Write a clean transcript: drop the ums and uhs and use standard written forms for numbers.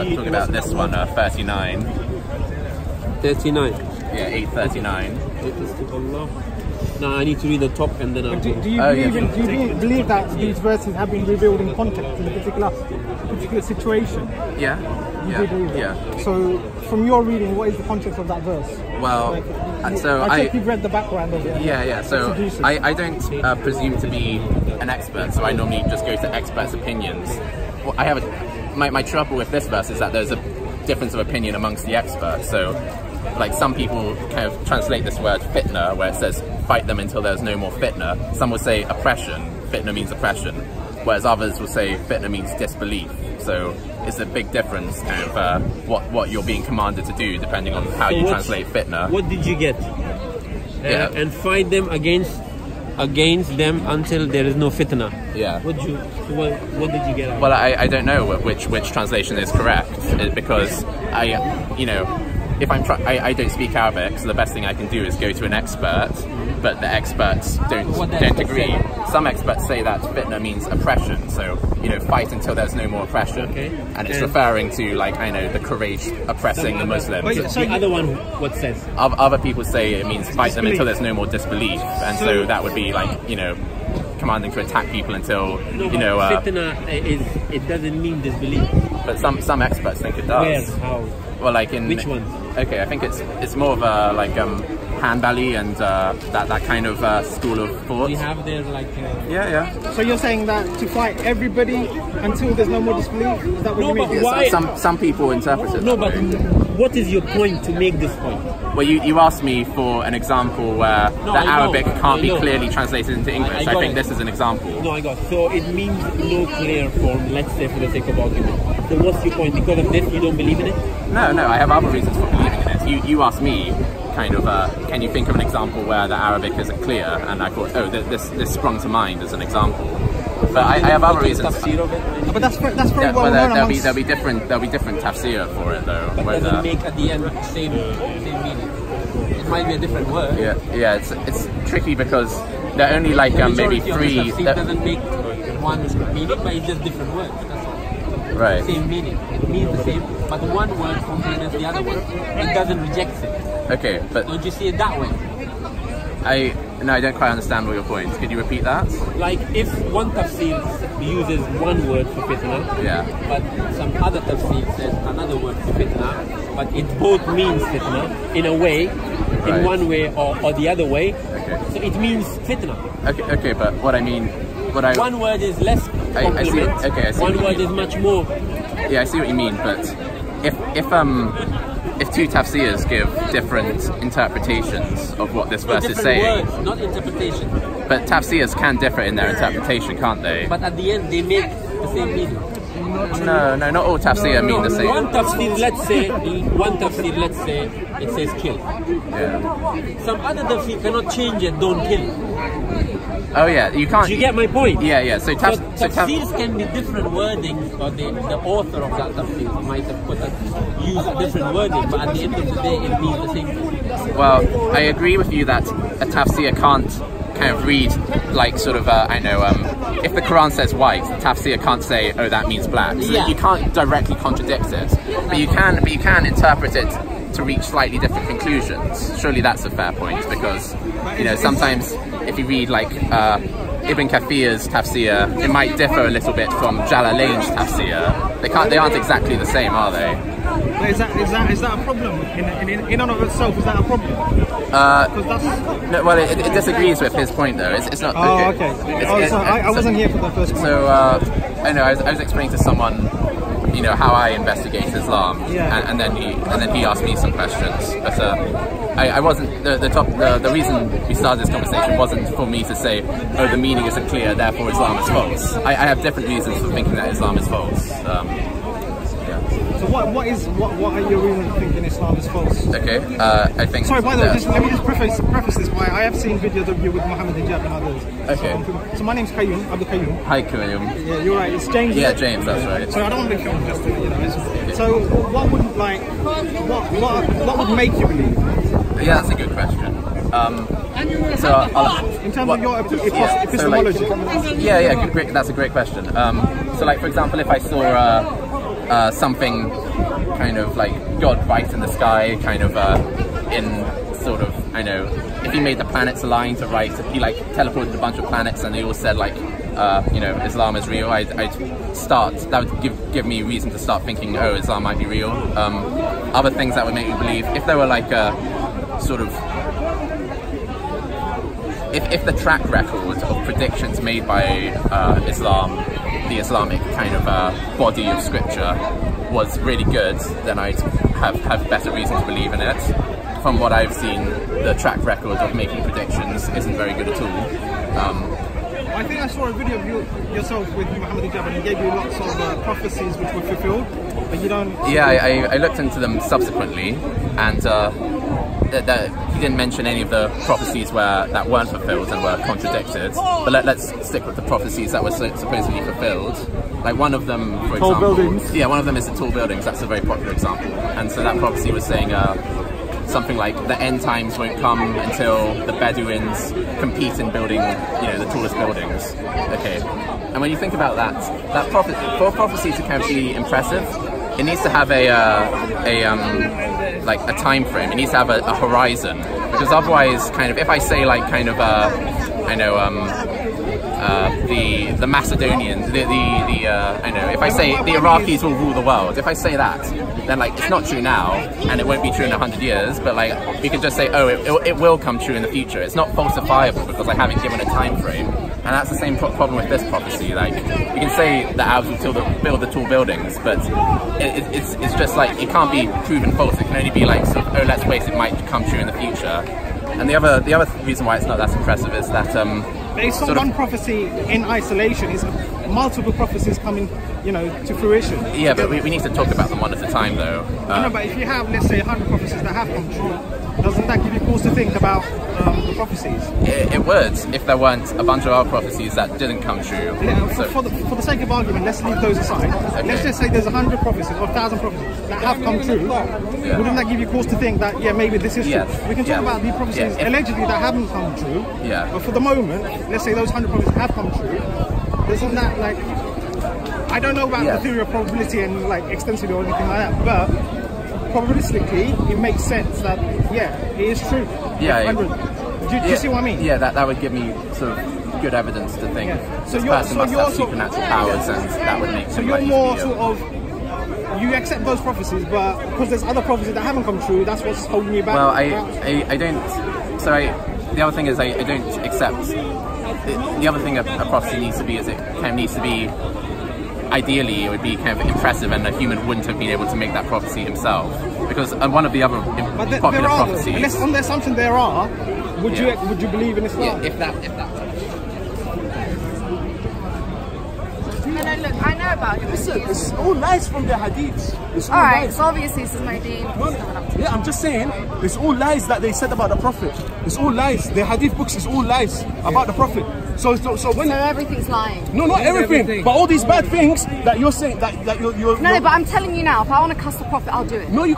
talking about this one, 39. 39. Yeah, 839. No, I need to read the top and then I'll do you believe that these verses have been revealed in context in a particular situation? Yeah. You do believe that? Yeah. So, from your reading, what is the context of that verse? Well, I think you've read the background of it. Yeah. So I don't presume to be an expert, so I normally just go to experts' opinions. Well, I have my trouble with this verse is that there's a difference of opinion amongst the experts. So, like, some people kind of translate this word fitna, where it says fight them until there's no more fitna. Some will say oppression. Fitna means oppression, whereas others will say fitna means disbelief. So it's a big difference, kind of what you're being commanded to do depending on how you translate fitna. What did you get? And fight them against them until there is no fitna. Yeah. What did you get? Well, I don't know which translation is correct, because if I don't speak Arabic, so the best thing I can do is go to an expert, but the experts don't agree. Some experts say that fitna means oppression, so fight until there's no more oppression, and it's referring to, like, the Quraysh oppressing the Muslims. So the other one, what says? Other people say it means fight them until there's no more disbelief, and so that would be like commanding to attack people until fitna it doesn't mean disbelief. But some experts think it does. Where? How? Well, like in which ones? Okay, I think it's more of a Hanbali and that kind of school of thought. We have there like yeah. So you're saying that to fight everybody until there's no more disbelief? Is that what you mean? But why? Some people interpret it that way. What is your point to make this point? Well, you asked me for an example where Arabic can't be clearly translated into English. I think this is an example. No, I got it. So it means no clear form, let's say, for the sake of argument. So what's your point? Because of this, you don't believe in it? No, I have other reasons for believing in it. You asked me, kind of, can you think of an example where the Arabic isn't clear? And I thought, this sprung to mind as an example. But I have other reasons. But that's very well known. There'll be different tafsir for it though. But does it make at the end the same meaning? It might be a different word. Yeah. It's tricky because there are only like maybe three. It doesn't make one meaning, but it's just different words. That's all. Right. Same meaning. It means the same, but one word complements the other word. It doesn't reject it. Okay, but don't you see it that way? No, I don't quite understand all your points. Could you repeat that? Like, if one tafsir uses one word for fitna, but some other tafsir says another word for fitna, but it both means fitna in a way, in one way or the other way. Okay. So it means fitna. Okay, but one word is less complement. I see one word is much more. Yeah, I see what you mean, but if two tafsirs give different interpretations of what this verse is saying, words, not interpretation. But tafsirs can differ in their interpretation, can't they? But at the end, they make the same meaning. No, not all tafsir mean the same. One tafsir, let's say, it says kill. Yeah. Some other tafsir cannot change it, don't kill. Oh yeah, you can't. Do you get my point? Yeah. So tafsirs can be different wordings, or the author of that tafsir might have used different wording, but at the end of the day, it means the same thing. Well, I agree with you that a tafsir can't kind of read like sort of if the Quran says white, the tafsir can't say, oh, that means black. So you can't directly contradict it, but you can interpret it to reach slightly different conclusions. Surely that's a fair point, because sometimes if you read like Ibn Kathir's tafsir, it might differ a little bit from Jalalain's tafsir. They aren't exactly the same, are they? Is that a problem in and of itself? Is that a problem? No, well, it disagrees with his point though. It's not. Oh, okay. I wasn't here for the first point. So I know I was explaining to someone, how I investigate Islam, and then he asked me some questions. But I wasn't the reason we started this conversation wasn't for me to say, oh, the meaning isn't clear, therefore Islam is false. I have different reasons for thinking that Islam is false. So what are your reasons for thinking Islam is false? Okay, I think. Sorry, by the way, let me just preface this by I have seen videos of you with Muhammad Hijab and others. Okay. So my name's Qayyum, Abdul Qayyum. Hi, Qayyum. Yeah, you're right. It's James. Yeah, James. That's right. So I don't want to be filmed just So what would make you believe? Yeah, that's a good question. In terms of your epistemology. That's a great question. So like, for example, if I saw something kind of like God right in the sky, kind of in sort of, I know, if he made the planets align to right, if he like teleported a bunch of planets and they all said like, you know, Islam is real, I'd start, that would give me reason to start thinking, oh, Islam might be real. Other things that would make me believe, if there were like a sort of, if the track record of predictions made by Islam, the Islamic kind of body of scripture, was really good, then I'd have better reason to believe in it. From what I've seen, the track record of making predictions isn't very good at all. I think I saw a video of yourself with Muhammad Hijab, and he gave you lots of prophecies which were fulfilled, but you don't... Yeah, I looked into them subsequently, and he didn't mention any of the prophecies that weren't fulfilled and were contradicted. But let's stick with the prophecies that were supposedly fulfilled. Like one of them, for example... Tall buildings? Yeah, one of them is the tall buildings. That's a very popular example. And so that prophecy was saying something like the end times won't come until the Bedouins compete in building, you know, the tallest buildings. Okay. And when you think about that for a prophecy to kind of be impressive, it needs to have a time frame. It needs to have a horizon, because otherwise, kind of, if I say like kind of I know the Macedonians, I know, if I say the Iraqis will rule the world, if I say that, then like it's not true now, and it won't be true in 100 years. But like we could just say, oh, it will come true in the future. It's not falsifiable because I haven't given a time frame. And that's the same problem with this prophecy. Like, you can say the Arabs will build the tall buildings, but it's just like, it can't be proven false. It can only be like, sort of, oh, let's wait, it might come true in the future. And the other reason why it's not that impressive is that based on one prophecy in isolation, is multiple prophecies coming, you know, to fruition. Yeah, but we need to talk about them one at a time, though. No, but if you have, let's say, 100 prophecies that have come true, doesn't that give you cause to think about the prophecies? It would, if there weren't a bunch of other prophecies that didn't come true. Yeah, for the sake of argument, let's leave those aside. Okay. Let's just say there's 100 prophecies or 1,000 prophecies that have come true. Yeah. Wouldn't that give you cause to think that, yeah, maybe this is true? Yes. We can talk about the prophecies allegedly that haven't come true. Yeah. But for the moment, let's say those 100 prophecies have come true. Isn't that like, I don't know about the theory of probability and like extensively or anything like that, but probabilistically, it makes sense that, yeah, it is true. Yeah. Do you see what I mean? Yeah, that would give me sort of good evidence to think this person must have supernatural powers, and that would make sense. So you're more sort of, you accept those prophecies, but because there's other prophecies that haven't come true, that's what's holding you back? Well, I don't, so the other thing is I don't accept, the other thing a prophecy needs to be is it kind of needs to be, ideally it would be kind of impressive, and a human wouldn't have been able to make that prophecy himself, because one of the other popular prophecies, unless on the assumption there are, would you believe in Islam? Yeah, if that No, look, I know about it. Listen, it's all lies from the hadiths. Alright, so obviously this is my Deen. Yeah, I'm just saying, it's all lies that they said about the Prophet. It's all lies. The hadith books is all lies about the Prophet. So when everything's lying. No, not everything. But all these bad things that you're saying, that you're No, but I'm telling you now, if I want to cuss the Prophet, I'll do it. No, you.